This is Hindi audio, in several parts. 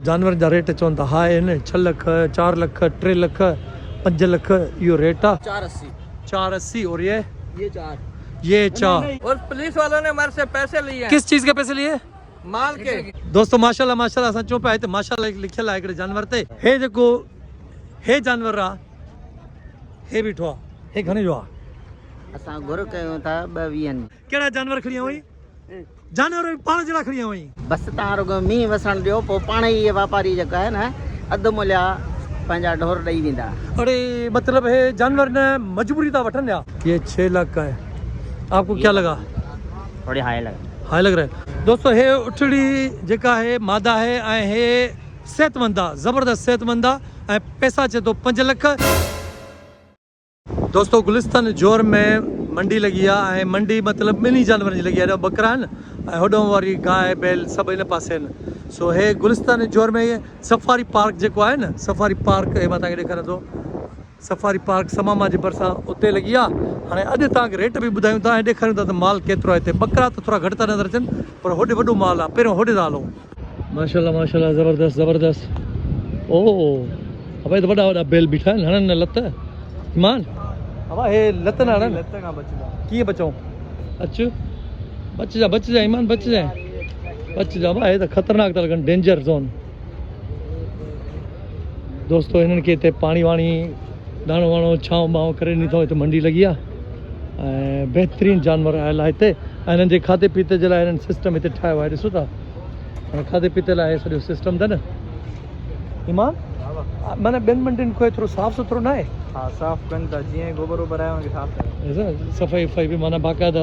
जानवर जा रेट चवन था हाई आहिनि 6 लाख 4 लाख 3 लाख 5 लाख यो रेट आ 480 और ये 4 और पुलिस वालों ने हमारे से पैसे लिए हैं। किस चीज के पैसे लिए माल के। दोस्तों माशाल्लाह माशाल्लाह असां चो पे आए माशाल्लाह लिखियल आहे हिकिड़े जानवर ते हे जेको हे जानवर आ हे बीठो आ हे घणे जो आ असां गुरु कयूं था 22 केड़ा जानवर खड़िया हुई जानवर पाण जड़ा खड़िया हुई बस तव्हां रुगो मींहुं वसण ॾियो पोइ पाण ई इहे वापारी जेका आहे न अधु मुलिया पंहिंजा ढोर ॾेई वेंदा। अरे मतलब है जानवर ने मजबूरी था वठन या ये 6 लाख का है आपको क्या लगा थोड़ी हाई लग रहा है दोस्तों हे उठड़ी जेका है मादा है ऐं हे सेहतमंद आ जबरदस्त सेहतमंद आ ऐं पैसा चे तो 5 लाख। दोस्तों गुलिस्तान जोर में मंडी लगी है मंडी मतलब ॿिन्ही जानवर जी लगी है बकरा आहिनि ऐं होॾो वारी गाय बैल सभु इन पासे आहिनि सो हे गुलिस्तान जोर में सफ़ारी पार्क जेको आहे न सफ़ारी पार्क मां तव्हांखे ॾेखारियां थो सफ़ारी पार्क समामा जे भरिसां उते लगी आहे हाणे अॼु तव्हांखे रेट बि ॿुधायूं था ऐं ॾेखारियूं था त माल केतिरो आहे हिते बकरा त थोरा घटि था नज़र अचनि पर होॾे वॾो माल आहे पहिरियों होॾे था हलूं माशाल्लाह माशाल्लाह ज़बरदस्त ज़बरदस्त ओ भाई त वॾा वॾा बैल बीठा आहिनि हणनि न लत ईमान अब हे लत ना लत का बचदा की बचाऊं अच्छा बच जा ईमान बच जा भाई तो खतरनाक था लगन डेंजर जोन दोस्तों इन्हनि खे हिते पाणी वाणी दाणो वाणो छांव ॿांव करे ॾिनी अथऊं हिते मंडी लगी आहे ऐं बहितरीनु जानवर आयल आहे हिते ऐं हिननि जे खाधे पीते जे लाइ हिननि सिस्टम हिते ठाहियो आहे ॾिसो था हाणे खाधे पीते लाइ सॼो सिस्टम अथनि ईमान माना ॿियनि मंडियुनि खां एतिरो साफ़ु सुथिरो न आहे हाँ साफ कनि था जीअं गोबर वोबर आयो उनखे साफ कनि सफ़ाई वफ़ाई भी माना बाक़ायदा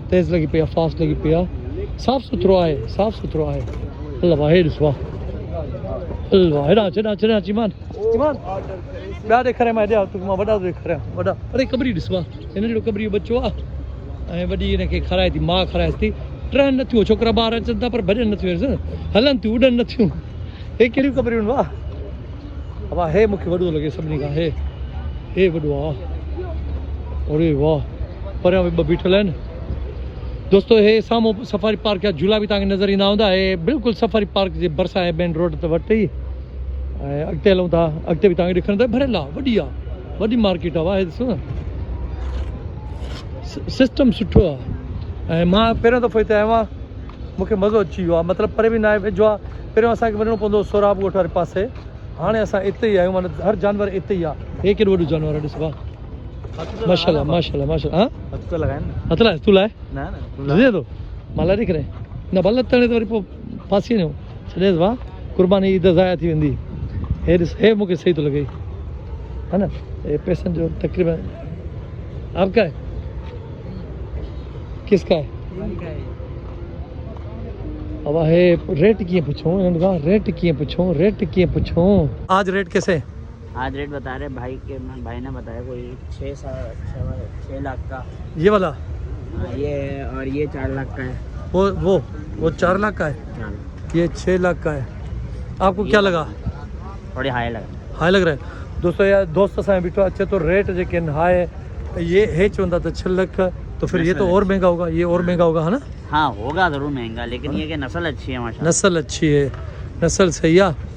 तेज़ लगी पई आहे फास्ट लगी पई आहे साफ़ु सुथिरो आहे अल्लाह वाह हे ॾिसो अल्लाह हेॾां ईमान ॿिया ॾेखारियां मां हेॾा तोखे मां वॾा ॾेखारियां वॾा अरे कबरी ॾिसो आहे हिन जहिड़ो कबरी जो बचो आहे ऐं वॾी हिनखे खाराए थी माउ खाराएसि थी ट्रहनि नथियूं छोकिरा ॿार अचनि था पर भॼनि नथियूं हलनि थियूं उॾनि नथियूं हे कहिड़ियूं कबरियूं आहिनि वाह वाह हे मूंखे वॾो लॻे सभिनी खां हे वॾो आहे अरे वाह परियां बि ॿ बीठल आहिनि दोस्तों हे साम्हूं सफ़ारी पार्क जा झूला बि तव्हांखे नज़र ईंदा हूंदा हे बिल्कुलु सफ़ारी पार्क जे भरिसां आहे मेन रोड ते वटि ई ऐं अॻिते हलूं था अॻिते बि तव्हांखे ॾेखारींदा भरियल आहे वॾी मार्केट आहे वाह ॾिसो न सिस्टम सुठो आहे ऐं मां पहिरियों दफ़ो हिते आयो आहियां मूंखे मज़ो अची वियो आहे मतिलबु परे बि न आहे वेझो आहे पहिरियों असांखे वञिणो पवंदो सोराब ॻोठ वारे पासे हाणे असां हिते ई आहियूं माना हर जानवर हिते ई आहे हे केॾो वॾो जानवर आहे ॾिसो माशाल्लाह माशाल्लाह माशाल्लाह हथ तो लगाए ना हथ लाइ तूं लाइ ना दे थो मां लाइ ॾेखारे न भले तणे त वरी पोइ फासी वञो छॾेसि वाह कुर्बानी ईद ज़ाया थी वेंदी हे ॾिस हे मूंखे सही थो लॻे है न हे पैसनि जो तक़रीबन आपका है किसका है अब हे रेट कीअं पुछूं हिननि खां रेट कीअं पुछूं आज रेट कैसे आज रेट बता रहे भाई ने बताया कोई 6 लाख का ये वाला ये और ये 4 लाख का है वो 4 लाख का है ये 6 लाख का है आपको क्या लगा थोड़ी हाई लग रहा है दोस्तों यार दोस्त असां बीठो अच्छे तो रेट जेके आहिनि हाई ये हे चवंदा त 6 लाख तो फिर ये तो और महंगा होगा ये और महंगा होगा है ना हाँ होगा जरूर महंगा लेकिन ये कि नस्ल अच्छी है माशाल्लाह नस्ल अच्छी है नस्ल सही आहे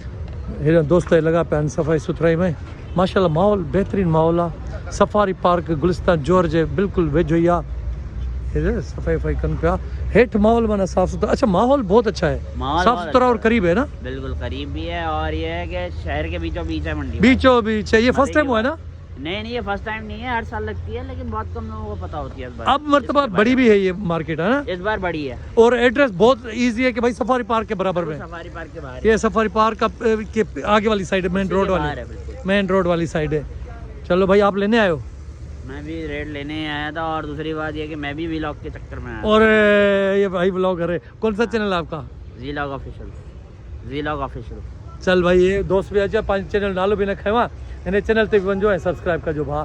हेॾा दोस्त लॻा पिया आहिनि सफ़ाई सुथराई में माशाल्लाह माहौल बेहतरीन माहौल आहे सफ़ारी पार्क गुलिस्तान जोर जे बिल्कुलु वेझो ई आहे सफ़ाई वफ़ाई कनि पिया हेठि माहौल माना साफ़ सुथरा अच्छा माहौल बहुत अच्छा है साफ सुथरा और करीब है ना बिल्कुल करीब भी है और ये है कि शहर के बीचों बीच है मंडी बीचों बीच है ये फर्स्ट टाइम हुआ है ना नहीं ये फर्स्ट टाइम नहीं है हर साल लगती है लेकिन बहुत कम लोगों को पता होती है इस बार अब मरतबा बड़ी भी है ये मार्केट है ना इस बार बड़ी है और एड्रेस बहुत इजी है कि भाई सफारी पार्क के बराबर में सफारी पार्क के बाहर ये सफारी पार्क के आगे वाली साइड है मेन रोड वाली साइड है चलो भाई आप लेने आए हो मैं भी रेट लेने आया था और दूसरी बात ये कि मैं भी व्लॉग के चक्कर में आया और ये भाई व्लॉगर है कौन सा चैनल है आपका ज़ीलॉग ऑफिशियल चल भाई ये दोस्त भी अचे 5 चैनल नालो भी न खयो इन चैनल ते भी वञो ऐं सब्सक्राइब कजो भा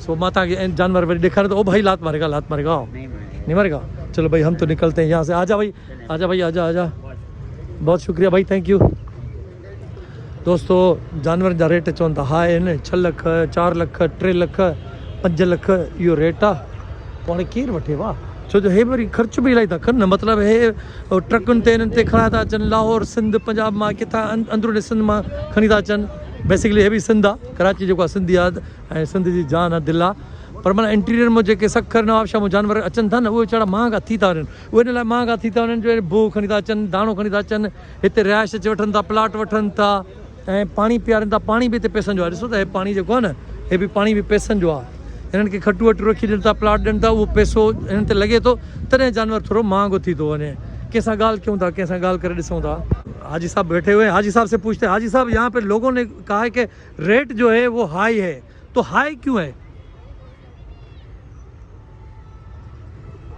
सो मां तव्हांखे जानवर वरी ॾेखारे तो ओ भाई लात मारेगा नहीं मारेगा चलो भाई हम तो निकलते हैं यहाँ से आजा भाई आजा बहुत शुक्रिया भाई थैंक यू दोस्तों जानवर जा रेट चवन था हाई आहिनि 6 लाख 4 लाख 3 लाख 5 लाख यो रेट आहे तो हाणे केरु वठे वाह छो जो हे वरी ख़र्च बि इलाही था कनि न, मतिलबु हे ट्रकुनि ते इन्हनि ते खणा था अचनि, लाहौर सिंध पंजाब मां किथां अंदरूनी सिंध मां खणी था अचनि। बेसिकली हे बि सिंध आहे, कराची जेको आहे सिंधी आहे ऐं सिंध जी जान आहे, दिलि आहे। पर माना इंटीरियर में जेके सखर नवाबशाह में जानवर अचनि था न, उहे वीचारा महांगा थी था वञनि। उहे इन लाइ महांगा थी था वञनि जो भू खणी था अचनि, दाणो खणी था अचनि, हिते रिहाइश अची वठनि था, प्लाट वठनि था ऐं पाणी पीआरनि था। पाणी बि हिते पैसनि जो आहे, ॾिसो त हे पाणी जेको आहे न, हे बि पाणी बि पैसनि जो आहे। हिननि खे खटू वटू रखी ॾियनि था, प्लाट ॾियनि था, उहो पैसो हिननि ते लॻे थो, तॾहिं जानवर थोरो महांगो थी थो वञे। कंहिंसां ॻाल्हि कयूं था, कंहिंसां ॻाल्हि करे ॾिसूं था। हाजी साहब बैठे हुए हैं, हाजी साहब से पूछते हैं। हाजी साहब, यहाँ पे लोगों ने कहा है कि रेट जो है वो हाई है, तो हाई क्यों है?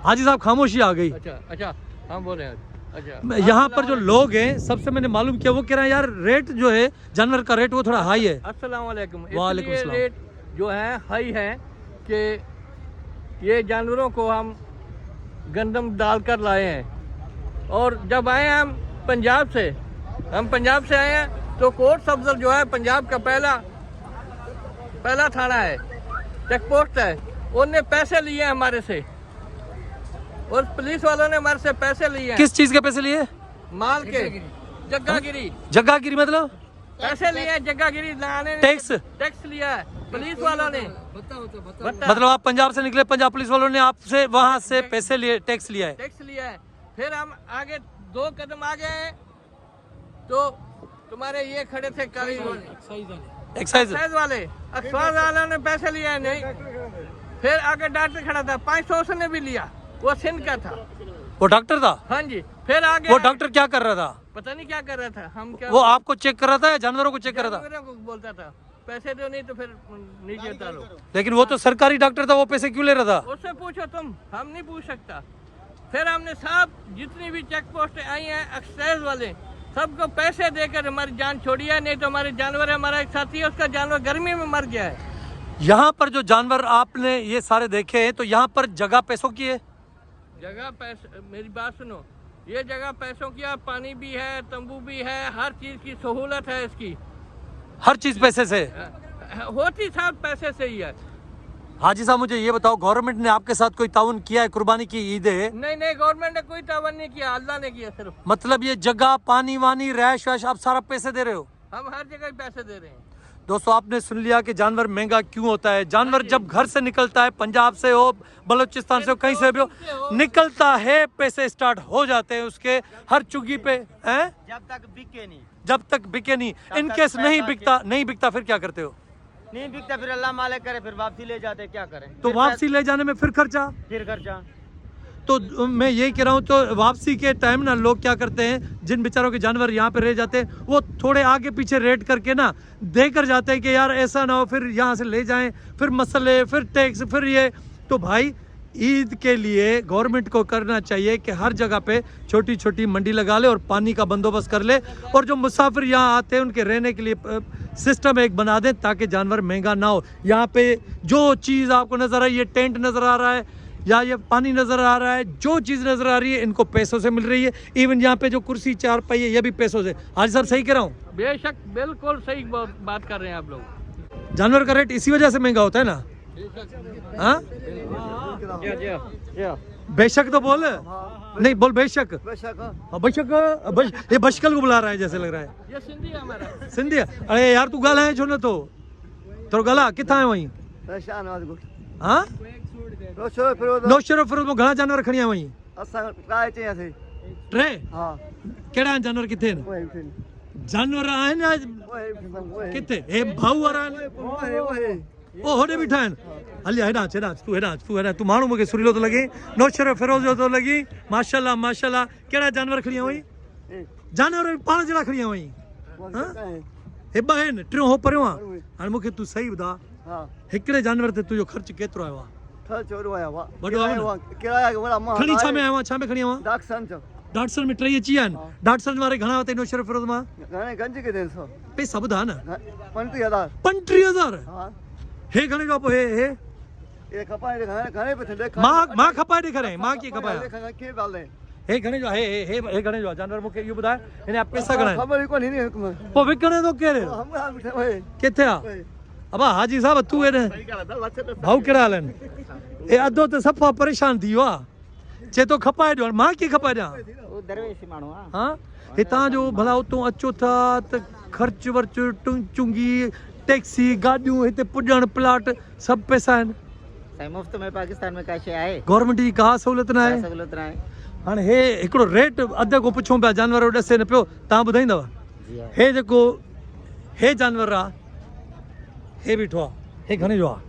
हाजी साहब खामोशी आ गई। अच्छा हम बोल रहे हैं। अच्छा, यहाँ पर जो लोग हैं, सबसे मैंने मालूम किया, वो कह रहे हैं यार रेट जो है जानवर का रेट वो थोड़ा हाई है। अस्सलाम वालेकुम। वालेकुम इसलिए सलाम। रेट जो है हाई है कि ये जानवरों को हम गंदम डालकर लाए हैं। और जब आए हम पंजाब से आए हैं, तो कोट सब्जर जो है पंजाब का पहला थाना है, चेक पोस्ट है। उनने पैसे लिए हमारे से, और पुलिस वालों ने हमारे से पैसे लिए। किस चीज के पैसे लिए? माल के, जग्गागिरी। जग्गागिरी मतलब? पैसे लिए जग्गागिरी लाने। टैक्स लिया है पुलिस वालों ने। मतलब आप पंजाब से निकले, पंजाब पुलिस वालों ने आपसे वहाँ से पैसे लिए, टैक्स लिया है? टैक्स लिया है। फिर हम आगे 2 कदम आगे हैं, तो तुम्हारे ये खड़े थे एक्साइज वाले ने पैसे लिए है नहीं। फिर आगे डॉक्टर खड़ा था, 500 उसने भी लिया, वो सिंध का था। वो डॉक्टर था? हाँ जी। फिर आगे वो डॉक्टर क्या कर रहा था? पता नहीं क्या कर रहा था। हम क्या, वो आपको चेक कर रहा था या जानवरों को चेक कर रहा था? जानवरों को बोलता था पैसे दो, नहीं तो फिर नीचे उतारो। लेकिन वो तो सरकारी डॉक्टर था, वो पैसे क्यों ले रहा था? उससे पूछो तुम, हम नहीं पूछ सकता। फिर हमने सब जितनी भी चेक पोस्ट आई हैं एक्साइज वाले, सबको पैसे देकर हमारी जान छोड़ी है। नहीं तो हमारे जानवर, हमारा एक साथी है, उसका जानवर गर्मी में मर गया है। यहाँ पर जो जानवर आपने ये सारे देखे हैं, तो यहाँ पर जगह पैसों की है? जगह पैसे, मेरी बात सुनो, ये जगह पैसों की है। पानी भी है, तंबू भी है, हर चीज की सहूलत है इसकी। हर चीज पैसे से होती सब पैसे से ही है। हाजी साहब मुझे ये बताओ, गवर्नमेंट ने आपके साथ कोई ताउन किया है? कुर्बानी की ईद है? नहीं, गवर्नमेंट ने कोई तावन नहीं किया, अल्लाह ने किया सिर्फ। मतलब ये जगह, पानी वानी, रैश वैश, आप सारा पैसे दे रहे हो? हम हर जगह पैसे दे रहे हैं। दोस्तों, आपने सुन लिया कि जानवर महंगा क्यों होता है। जानवर जब घर से निकलता है, पंजाब से हो, बलूचिस्तान से हो, कहीं से भी हो, निकलता है, पैसे स्टार्ट हो जाते हैं उसके हर चुगी पे हैं। जब तक बिके नहीं। इनकेस नहीं बिकता फिर क्या करते हो? नहीं बिकता फिर अल्लाह मालिक करे, फिर वापसी ले जाते, क्या करें? तो वापसी ले जाने में फिर खर्चा। तो मैं यही कह रहा हूँ, तो वापसी के टाइम ना लोग क्या करते हैं, जिन बेचारों के जानवर यहाँ पे रह जाते हैं, वो थोड़े आगे पीछे रेट करके ना देकर जाते हैं कि यार ऐसा ना हो फिर यहाँ से ले जाएं, फिर मसले, फिर टैक्स, फिर ये। तो भाई ईद के लिए गवर्नमेंट को करना चाहिए कि हर जगह पे छोटी छोटी मंडी लगा ले और पानी का बंदोबस्त कर ले, और जो मुसाफिर यहाँ आते हैं उनके रहने के लिए सिस्टम एक बना दें ताकि जानवर महंगा ना हो। यहाँ पे जो चीज़ आपको नज़र आ रही है, टेंट नज़र आ रहा है या ये पानी नज़र आ रहा है, जो चीज़ नज़र आ रही है, इनको पैसों से मिल रही है। इवन यहाँ पे जो कुर्सी चारपाई है, ये भी पैसों से। आज सर सही कह रहा हूँ? बेशक, बिल्कुल सही बात कर रहे हैं आप लोग। जानवर का रेट इसी वजह से महंगा होता है ना? हाँ, बेशक तो बोल, नहीं बोल बेशक। बेशक ये बशकल को बुला रहा है जैसे लग रहा है। ये सिंधी है हमारा। सिंधी? अरे यार तू गला है छो न, तो गला कितना है वहीं? हाँ, नौशरो फिरोज में घना जानवर खड़ी है वहीं। टे केड़ा जानवर किथे न? जानवर आहिनि आज किथे? हे भाऊ वारा आहिनि, ओ होॾे बीठा आहिनि। हल हेॾां हेॾां तूं माण्हू मूंखे सुरीलो थो लॻे, नौशरो फिरोज जो थो लॻी। माशाल्लाह माशाल्लाह। कहिड़ा जानवर खणी वई? जानवर पाण जहिड़ा खणी वई। हे ॿ आहिनि, टियों हो परियों आहे। हाणे मूंखे तूं सही ॿुधा, हिकिड़े जानवर ते तुंहिंजो ख़र्च केतिरो आयो आहे? खणी छा में आयो आहे? छा में खणी आयो आहे? डाटसन में 3 अची विया आहिनि। डाटसन वारे घणा वरितई नौशरो फिरोज मां? पैसा ॿुधा न। 35,000। हे घणे जो? पोइ हे मां खपाए ॾेखारे, मां कीअं खपाया? हे घणे जो? हे घणे जो आहे जानवर? मूंखे इहो ॿुधाए, हिन जा पैसा घणा आहिनि? पोइ विकिणे थो केरु? किथे आहे? अबा हाजी साहब तूं हेॾे भाऊ कहिड़ा हाल आहिनि? हे अधो त सफ़ा परेशान थी वियो आहे। चे तो खपाए ॾियो मां कीअं खपाए ॾियां वो दरवेश माण्हू आहे। हाँ हितां जो भला उतों अचो था त ख़र्च वर्च चुंगी टैक्सी गाॾियूं हिते पुॼण प्लाट सभु पैसा आहिनि साईं मुफ़्त में पाकिस्तान में का शइ आहे? गवर्नमेंट जी का सहूलियत न आहे सहूलियत न आहे। हाणे हे हिकिड़ो रेट अधु को पुछूं पिया जानवर ॾसे न पियो तव्हां ॿुधाईंदव जी हा। हे जेको हे जानवर आहे हे बीठो आहे हे घणे जो आहे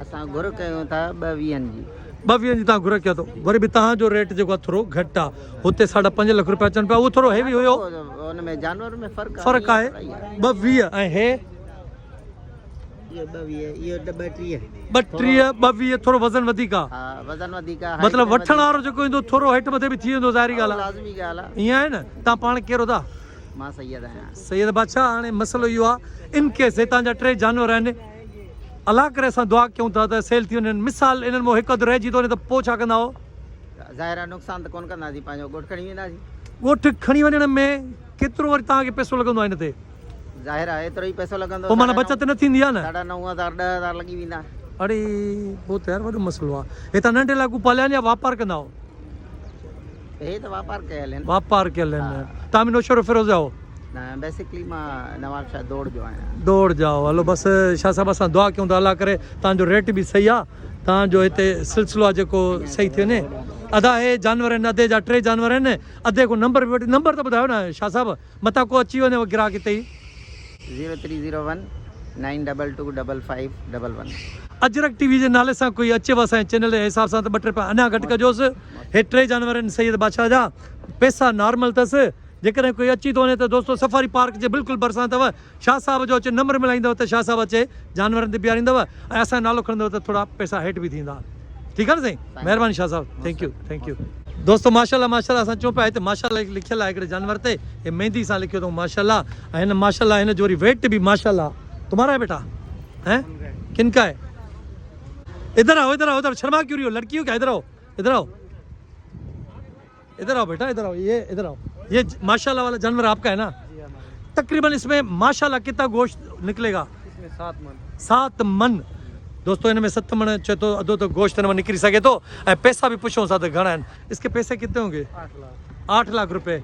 असां घुर कयूं था 22 जी 22 जी तव्हां घुर कयो अथव वरी बि तव्हांजो रेट जेको आहे थोरो घटि आहे हुते 5.5 लख रुपया अचनि पिया उहो थोरो हेवी हुयो उन में जानवर में फ़र्क़ु आहे 22 ऐं हे ये 22 ये 32 32 थोरो वज़न वधीक आहे हा वज़न वधीक आहे मतिलबु वठण वारो जेको ईंदो थोरो हेठि मथे बि थी वेंदो ज़ाहिरी ॻाल्हि लाज़मी ॻाल्हि आहे। आहे ईअं आहे न तव्हां पाण कहिड़ो था मां सैयद आहियां। सैयद बादशाह हाणे मसइलो इहो आहे इन केस हितां जा 3 जानवर आहिनि अलाह करे असां दुआ कयूं था त सेल थी वञनि मिसाल इन्हनि मां हिकु अधु रहिजी थो वञे त पोइ छा कंदा ज़ाहिर आहे नुक़सान त कोन कंदासीं पंहिंजो ॻोठु खणी वेंदासीं ॻोठु खणी वञण में केतिरो वरी तव्हांखे पैसो लॻंदो आहे हिन ते ज़ाहिर आहे एतिरो ई पैसो लॻंदो पोइ माना बचत न थींदी आहे न 9,500 10,000 लॻी वेंदा। अड़े पोइ त यार वॾो मसइलो आहे हितां नंढे लाइक़ू पालिया आहिनि या वापारु कंदा हे त वापार कयल आहिनि। वापारु कयल आहिनि तव्हां बि नौशरो फिरोज़ आहियो न बेसिकली मां नवाब शाह दौड़ जो आहियां। दौड़ जाओ हलो बसि शाह साहिब असां दुआ कयूं था अलाह करे तव्हांजो रेट बि सही आहे तव्हांजो हिते सिलसिलो आहे जेको सही थी वञे अधा हे जानवर आहिनि अधे जा 3 जानवर आहिनि अधे को नंबर बि वठी नंबर त ॿुधायो न शाह साहिब मथां को अची वञे ग्राहक हिते ई 0301 9225511 अजरक टीवी जे नाले सां कोई अचेव असांजे चैनल जे हिसाब सां त 2 रुपया अञा घटि कजोसि हे 3 जानवर आहिनि सैयद बादशाह जा पैसा नॉर्मल अथसि जेकॾहिं कोई अची थो वञे त दोस्तो सफ़ारी पार्क जे बिल्कुलु भरिसां अथव शाह साहिब जो अचे नंबर मिलाईंदव त शाह साहिब अचे जानवरनि ते बीहारींदव ऐं असांजो नालो खणंदव त थोरा पैसा हेठि बि थींदा ठीकु आहे न साईं महिरबानी शाह साहिब थैंक यू दोस्तो माशाल्लाह माशाल्लाह असां चऊं पिया हिते माशाल्लाह लिखियलु आहे हिकिड़े जानवर ते हे मेहंदी सां लिखियो अथऊं माशाल्लाह ऐं हिन माशाल्लाह हिन जो वरी वेट बि माशाल्लाह तुम्हारा है बेटा हैं किनका है इधर आओ शर्मा क्यों रही हो लड़की हो क्या इधर आओ बेटा इधर आओ ये इधर आओ ये माशाल्लाह वाला जानवर आपका है ना तकरीबन इसमें माशाल्लाह कितना गोश्त निकलेगा इसमें 7 मन दोस्तों इनमें 7 मन चए तो अधो तो गोश्त इनमें निकली सके तो ऐं पैसा भी पुछो सा तो घणा आहिनि इसके पैसे कितने होंगे 8 लाख रुपए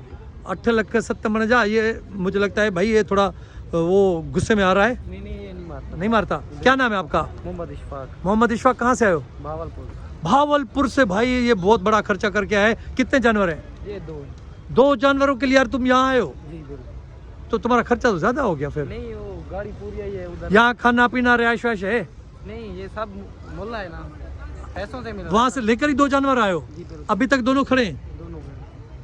8 लाख 7 मन जा ये मुझे लगता है भाई ये थोड़ा वो गुस्से में आ रहा है नहीं ये नहीं मारता क्या नाम है आपका मोहम्मद इशफाक कहाँ से आए हो भावलपुर से भाई ये बहुत बड़ा खर्चा करके आए कितने जानवर हैं ये 2 जानवरों के लिए यार तुम यहाँ आए हो जी तो तुम्हारा खर्चा तो ज्यादा हो गया फिर नहीं वो गाड़ी पूरी आई है उधर यहाँ खाना पीना रिहाइश वहाइश है नहीं ये सब मुल्ला है ना पैसों से मिला वहाँ से लेकर ही 2 जानवर आए हो जी बिल्कुल अभी तक दोनों खड़े हैं दोनों में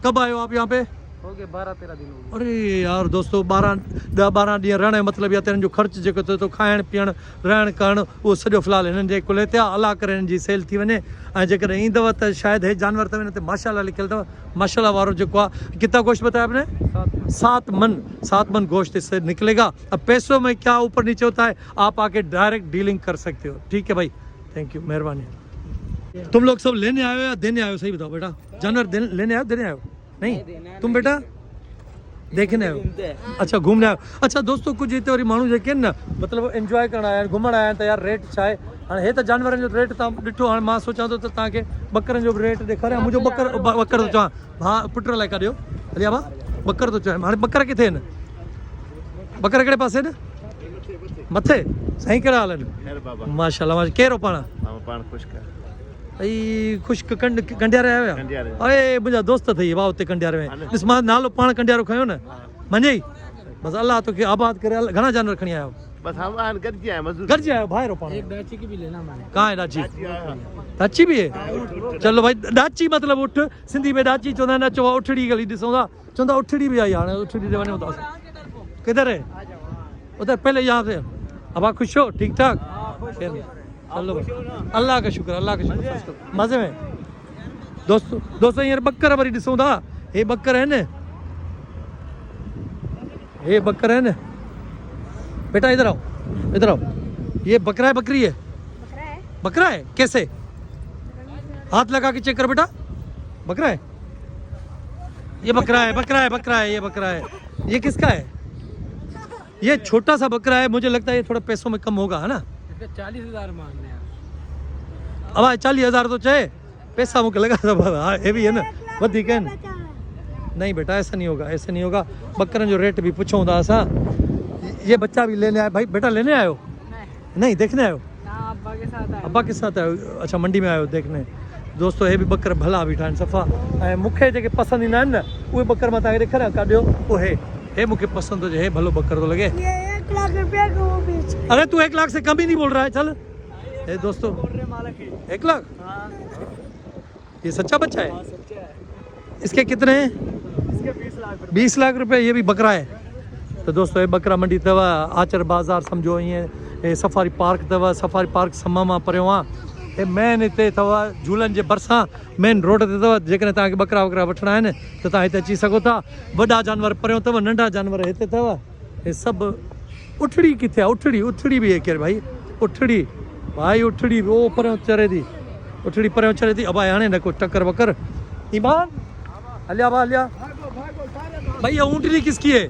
कब आए हो आप यहाँ पे हो गए 12-13 दिन हो गए अरे यार दोस्तों 12 ॾींहं रहण जो मतिलबु इहा त हिननि जो ख़र्चु जेको थिए थो खाइण पीअण रहण करण उहो सॼो फ़िलहाल हिननि जे कुल ते आहे अलाह करे हिननि जी सेल थी वञे ऐं जेकॾहिं ईंदव त शायदि हे जानवर अथव हिन ते माशाल्लाह लिखियलु अथव माशाल्लाह वारो जेको आहे कितना गोश्त बताया आपने 7 मन गोश्त इससे निकलेगा अब पैसों में क्या ऊपर नीचे होता है आप आके डायरेक्ट डीलिंग कर सकते हो ठीक है भाई थैंक यू मेहरबानी तुम लोग सब लेने आए हो या देने आए हो सही बताओ बेटा जानवर लेने आए हो देने आए हो नहीं तुम बेटा देखने आयो अच्छा घूमने आयो अच्छा दोस्तों कुछ हिते वरी माण्हू जेके आहिनि न मतिलबु एंजॉय करण आया आहिनि घुमण आया आहिनि त यार रेट छा आहे हाणे हे त जानवरनि जो रेट तव्हां ॾिठो हाणे मां सोचां थो त तव्हांखे बकरनि जो बि रेट ॾेखारियां मुंहिंजो बकर थो चवां हा पुट लाइ का ॾियो हलिया भाउ बकर थो चवां हाणे बकर किथे आहिनि बकर कहिड़े पासे आहिनि मथे साईं कहिड़ा हाल आहिनि माशाल्लाह कहिड़ो पाण खुश्क कंडियारे आयो अरे मुंहिंजा दोस्त अथई वाह हुते कंडियारे में ॾिस मां नालो पाण कंडियारो खयो न मंझे ई बसि अलाह तोखे आबाद करे घणा जानवर खणी आयो बस हम गॾिजी आयो भाइरो पाण एक डाची की भी लेना मैंने कहाँ है डाची डाची भी है चलो भाई डाची मतलब उठ सिंधी में डाची चवंदा आहिनि अचो उठड़ी गली ॾिसूं था चवंदा उठड़ी बि आई हाणे उठड़ी ते वञूं था किधर है उधर पहले यहाँ से अब आप खुश हो ठीक ठाक चलो अल्लाह का शुक्र मज़े में दोस्तों हींअर बकर वरी ॾिसूं था हे बकर आहिनि बेटा इधर आओ ये बकरा है बकरी है बकरा है कैसे हाथ लगा के चेक कर बेटा बकरा है ये बकरा है ये किसका है ये छोटा सा बकरा है मुझे लगता है ये थोड़ा पैसों में कम होगा है ना 40,000 मांगने हैं अब 40,000 तो चाहे पैसा मुझे लगा था हाँ ये भी है ना वधिक है नहीं बेटा ऐसा नहीं होगा ऐसा नहीं होगा बकरन जो रेट भी पूछो था असा ये बच्चा भी लेने आया भाई बेटा लेने आयो नहीं देखने आयो अब्बा के साथ आयो अच्छा मंडी में आयो देखने दोस्तों ये भी बकर भला बीठा आहिनि सफ़ा ऐं मूंखे जेके पसंदि ईंदा आहिनि न उहे बकर मां तव्हांखे ॾेखारियां काॾियो उहे हे मूंखे पसंदि थो हे भलो बकर तो लगे ये 1 लाख रुपए का वो बेच अरे तू 1 लाख से कम ही नहीं बोल रहा है चल ए दोस्तों 1 लाख ये सच्चा बच्चा है इसके कितने हैं इसके 20 लाख रुपए ये भी बकरा है तो दोस्तों ये बकरा मंडी अथव आचर बाज़ार सम्झो ईअं हे सफ़ारी पार्क अथव सफ़ारी पार्क समा मां परियों आहे हे मेन हिते अथव झूलनि जे भरिसां मेन रोड ते अथव जेकॾहिं तव्हांखे बकरा वकरा वठणा आहिनि त तव्हां हिते अची सघो था वॾा जानवर परियों अथव नंढा जानवर हिते अथव हे सभु उठड़ी किथे आहे उठड़ी बि है केरु भाई उठड़ी वो परियों चरे थी उठड़ी परियों चरे थी अबाए हाणे न को टक्कर वकर ईमान हलिया बा हलिया भाई ये ऊँटनी किसकी है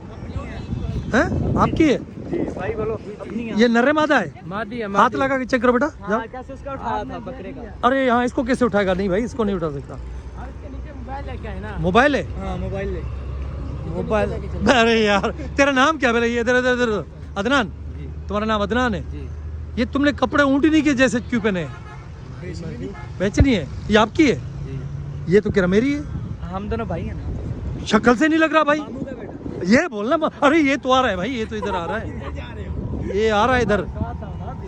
हैं आपकी है भाई बोलो ये नर्रे मादा है मादी है हाथ लगा के चेक करो बेटा जाओ। कैसे उसका उठाया था बकरे का अरे यहाँ इसको कैसे उठाएगा नहीं भाई इसको नहीं उठा सकता इसके नीचे मोबाइल है क्या है ना मोबाइल है हाँ मोबाइल ले मोबाइल अरे यार तेरा नाम क्या है ये इधर इधर इधर अदनान तुम्हारा नाम अदनान है ये तुमने कपड़े ऊँटनी के जैसे क्यों पहने बेचनी है ये आपकी है ये तो क्या मेरी है हम दोनों भाई हैं ना शक्ल से नहीं लग रहा भाई मामू का बेटा ये बोलना अरे ये तो आ रहा है भाई ये तो इधर आ रहा है ये आ रहा है इधर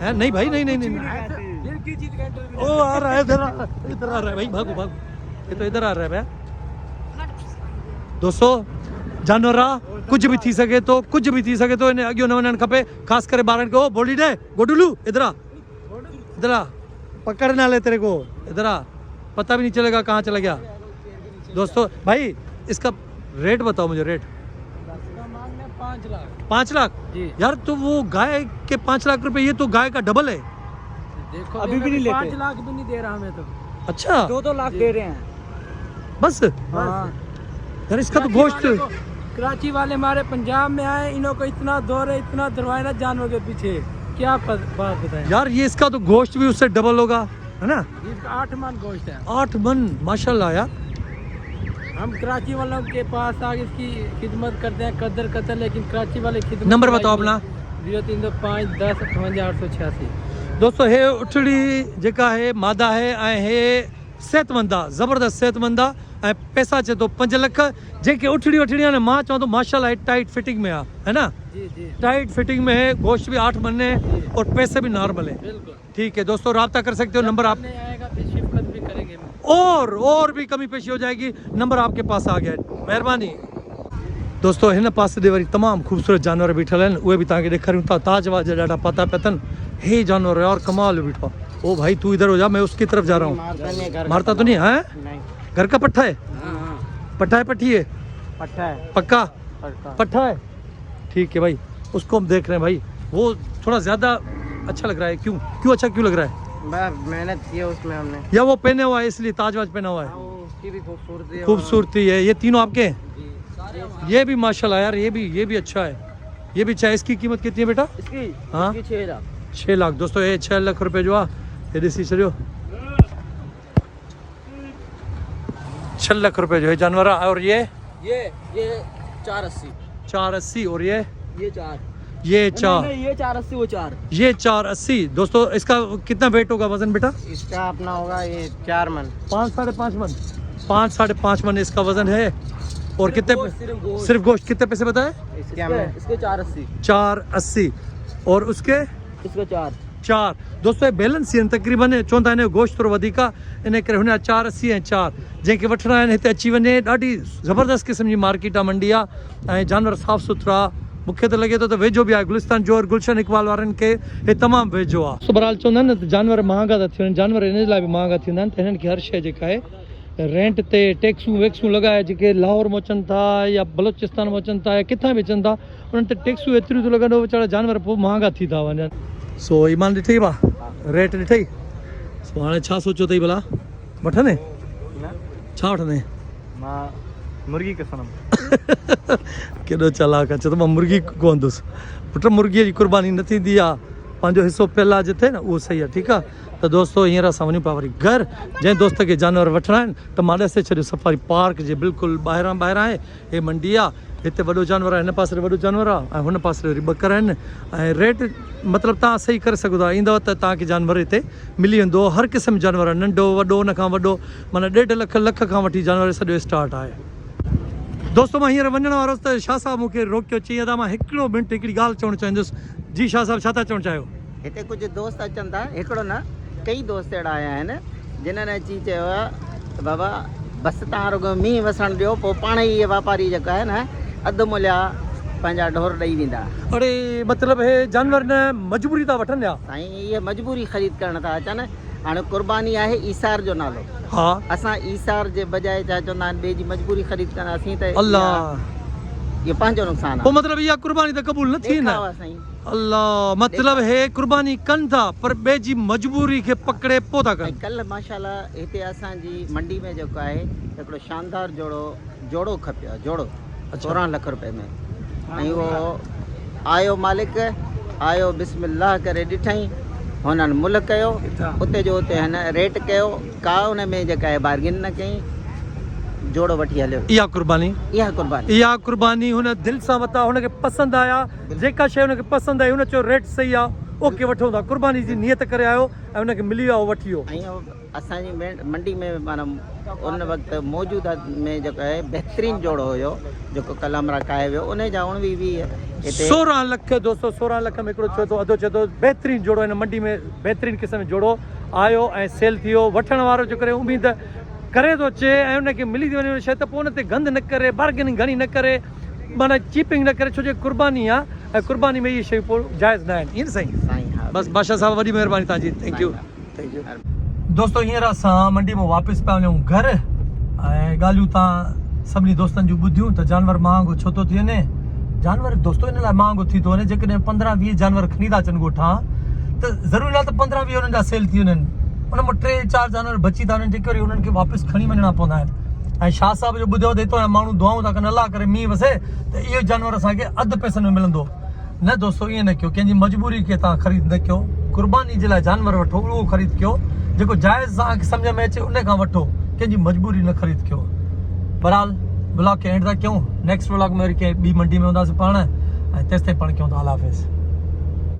है नहीं भाई नहीं लड़की जीत का इंटरव्यू ओ आ रहा है इधर आ रहा है भाई भागो ये तो इधर आ रहा है भैया दोस्तों जानवर कुछ भी थी सके तो इन्हें अॻियो न वञणु खपे ख़ासि करे ॿारनि खे ओ बोली डे गोडुलू इधर आ पकड़ ना ले तेरे को इधर आ पता भी नहीं चलेगा कहाँ चला गया दोस्तों भाई इसका रेट बताओ मुझे रेट 5 लाख 5 लाख जी। यार तो वो गाय के 5 लाख रुपए ये तो गाय का डबल है देखो अभी भी नहीं लेते 5 लाख भी नहीं दे रहा हमें तो अच्छा 2 लाख दे रहे हैं बस हाँ यार इसका तो गोश्त कराची वाले हमारे पंजाब में आए इन्हों को इतना दौरे इतना दरवाए ना जानवर के पीछे क्या बात बताएं यार ये इसका तो गोश्त भी उससे डबल होगा है ना इसका 8 मन गोश्त है 8 मन माशाल्लाह यार हम कराची वालों के पास आगे इसकी खिदमत करते हैं कदर करते हैं लेकिन कराची वाले खिदमत नंबर बताओ अपना 0325 10 58 886 दोस्तों हे उठड़ी जेका है मादा है ऐं हे सेहतमंद आहे ज़बरदस्त सेहतमंद आहे ऐं पैसा चए थो 5 लाख जेके उठड़ी वठड़ी आहे न मां चवां थो माशाल्लाह टाइट फिटिंग में आहे है ना जी जी टाइट फिटिंग में है गोश्त भी 8 मन है और पैसे भी नॉर्मल है बिल्कुल ठीक है दोस्तों रब्ता कर सकते हो नंबर आप नहीं आएगा फिर शिफकत भी करेंगे और भी कमी पेशी हो जाएगी नंबर आपके पास आ गया है मेहरबानी दोस्तों हिन पासे दे वरी तमामु ख़ूबसूरत जानवर बीठल आहिनि उहे बि तव्हांखे ॾेखारियूं था ताज वाज ॾाढा पता पिया अथनि हे जानवर यार कमाल बीठो आहे ओ भाई तू इधर हो जा मैं उसकी तरफ जा रहा हूँ मारता तो नहीं है नहीं घर का पट्ठा है पट्ठा है पट्टी है पट्टा है पक्का पट्टा पट्ठा है ठीक है भाई उसको हम देख रहे हैं भाई वो थोड़ा ज़्यादा अच्छा लग रहा है क्यों अच्छा क्यों लग रहा है बस मेहनत की है उसमें हमने या वो पहने हुआ है इसलिए ताजवाज पहना हुआ है उसकी भी खूबसूरती है खूबसूरती है ये तीनों आपके हैं ये भी माशाल्लाह यार ये भी अच्छा है ये भी अच्छा है इसकी कीमत कितनी है बेटा इसकी हाँ? इसकी 6 लाख 6 लाख दोस्तों ये 6 लाख रुपए जो आहे ये ॾिसी छॾियो 6 लाख रुपए जो है जानवर आहे और ये 480 480 और ये ये 4 4 ये 480 वो 4 ये 480 दोस्तों इसका कितना वेट होगा वजन बेटा इसका अपना होगा ये 4 मन 5 5.5 मन 5 5.5 मन इसका वजन है और कितने सिर्फ गोश्त कितने पैसे बताए इसके हमने इसके 480 480 और उसके इसको 4 दोस्तों ये बैलेंस आहिनि तक़रीबन चवंदा आहिनि गोश्त थोरो वधीक आहे इन करे हुन 480 ऐं 4 जंहिंखे वठणा आहिनि हिते अची वञे ॾाढी ज़बरदस्त क़िस्म जी मार्केट आहे मंडी आहे ऐं जानवर साफ़ सुथरा मूंखे त लॻे थो त वेझो बि आहे गुलिस्तान जो और गुलशन इकबाल वारनि खे हे तमामु वेझो आहे बहरहाल चवंदा आहिनि न त जानवर महांगा था थियनि जानवर इन लाइ बि महांगा थींदा आहिनि त हिननि खे हर शइ जेका आहे रेंट ते टैक्सूं वैक्सूं लॻाए जेके लाहौर में अचनि था या बलोचिस्तान में अचनि था या किथां बि अचनि था उन्हनि ते टैक्सूं एतिरियूं थो लॻंदो वीचारा जानवर पोइ महांगा थी था वञनि सो ईमान ॾिठई भाउ रेट ॾिठई सो हाणे छा सोचियो अथई भला वठंदे छा वठंदे मां मुर्गी के सनम केॾो चालाक आहे चए थो मां मुर्गी कोन्हंदुसि पुट मुर्गीअ जी कुर्बानी न थींदी आहे पंहिंजो हिसो पियल आहे जिथे न उहो सही आहे ठीकु आहे त दोस्तो हींअर असां वञूं पिया वरी घर जंहिं दोस्त खे जानवर वठिणा आहिनि त मां ॾसे छॾियो सफ़ारी पार्क जे बिल्कुलु ॿाहिरां आहे हे मंडी आहे हिते वॾो जानवर आहे हिन पासे वॾो जानवर आहे ऐं हुन पासे वरी ॿकर आहिनि ऐं रेट मतिलबु तव्हां सही करे सघो था ईंदव त तव्हांखे जानवर हिते मिली वेंदो हर क़िस्म जानवर आहे नंढो वॾो हुन खां वॾो माना 1.5 लख खां वठी जानवर सॼो स्टार्ट आहे दोस्तो मां हींअर वञण वारो हुउसि त शाह साहब मूंखे रोकियो चई त मां हिकिड़ो मिंट हिकिड़ी ॻाल्हि चवणु चाहींदुसि जी शाह साहब छा था चवणु चाहियो हिते कुझु दोस्त अचनि था हिकिड़ो न कई दोस्त अहिड़ा आया आहिनि जिन्हनि अची चयो आहे त बाबा बसि तव्हां रुॻो मींहुं वसणु ॾियो पोइ पाण ई इहे वापारी जेका आहे न अधु मुलिया पंहिंजा ढोर ॾेई वेंदा अरे मतिलबु हे जानवर न मजबूरी था वठनि या साईं इहे मजबूरी ख़रीद करण था अचनि हाणे कुर्बानी आहे ईसार जो नालो हा असां ईसार जे बजाए छा चवंदा आहिनि ॿिए जी मजबूरी ख़रीद कंदासीं त अल्लाह इहो पंहिंजो नुक़सानु पोइ मतिलबु इहा कुर्बानी त क़बूल न थी न आहे साईं अल्लाह मतिलबु हे कुर्बानी कनि था पर ॿिए जी मजबूरी खे पकड़े पोइ था ऐं कनि कल्ह माशाल्लाह हिते असांजी मंडी में जेको आहे हिकिड़ो शानदार जोड़ो खपियो जोड़ो 14 लख रुपए में ऐं उहो आयो मालिक आयो बिस्मिल्लाह करे ॾिठई हुननि मुल कयो उते जो उते हिन रेट कयो का उन में जेका आहे बार्गिन न कई जोड़ो वठी हलियो इहा कुर्बानी इहा कुर्बानी हुन दिलि सां वरिता हुनखे पसंदि आया जेका शइ हुनखे पसंदि आई हुन चयो रेट सही आहे ओके वठूं था कुर्बानी जी नियत करे आयो ऐं हुनखे मिली वियो वठी वियो ऐं असांजी मंडी में माना उन वक़्तु मौजूदा में जेको आहे बहितरीनु जोड़ो हुयो जेको कलमरा काए वियो उन जा 16 लख दोस्तो 16 लख में हिकिड़ो चए थो अधो चए थो बहितरीनु जोड़ो हिन मंडी में बहितरीनु क़िस्म जो जोड़ो आयो ऐं सेल थी वियो वठण वारो जो करे उमेद करे थो अचे ऐं हुनखे मिली थी वञे शइ त पोइ हुन ते गंद न करे बार्गेनिंग घणी न करे माना चीपिंग न करे छो जो कुर्बानी आहे ऐं कुर्बानी में इहे शयूं पोइ जाइज़ न आहिनि ईअं साईं बसि बादशाह साहब वॾी महिरबानी तव्हांजी थैंक यू दोस्तो हींअर असां मंडी में वापसि पिया वञूं घर ऐं ॻाल्हियूं तव्हां सभिनी दोस्तनि जूं ॿुधियूं त जानवर महांगो छो थो थी वञे जानवर दोस्तो इन लाइ महांगो थी थो वञे जेकॾहिं 15-20 जानवर खणी था अचनि ॻोठां त ज़रूरी आहे त 15-20 हुननि जा सेल थी वञनि उन मां 3-4 जानवर बची था वञनि जेके वरी हुननि खे वापसि खणी वञणा पवंदा आहिनि ऐं शाह साहब जो ॿुधियो त हितां माण्हू दुआऊं था कनि अलाह करे मींहुं वसे त इहो जानवर असांखे अधु पैसनि में मिलंदो न दोस्तो ईअं न कयो कंहिंजी मजबूरी खे तव्हां ख़रीद न कयो कुर्बानी जे लाइ जानवर वठो उहो ख़रीद कयो जेको जाइज़ तव्हांखे सम्झ में अचे उन खां वठो कंहिंजी मजबूरी न ख़रीद कयो बहरहाल ब्लॉग खे एंड था कयूं नेक्स्ट ब्लॉग में वरी कंहिं ॿी मंडी में हूंदासीं पाण ऐं तेसिताईं पाण कयूं था अल्लाह हाफ़िज़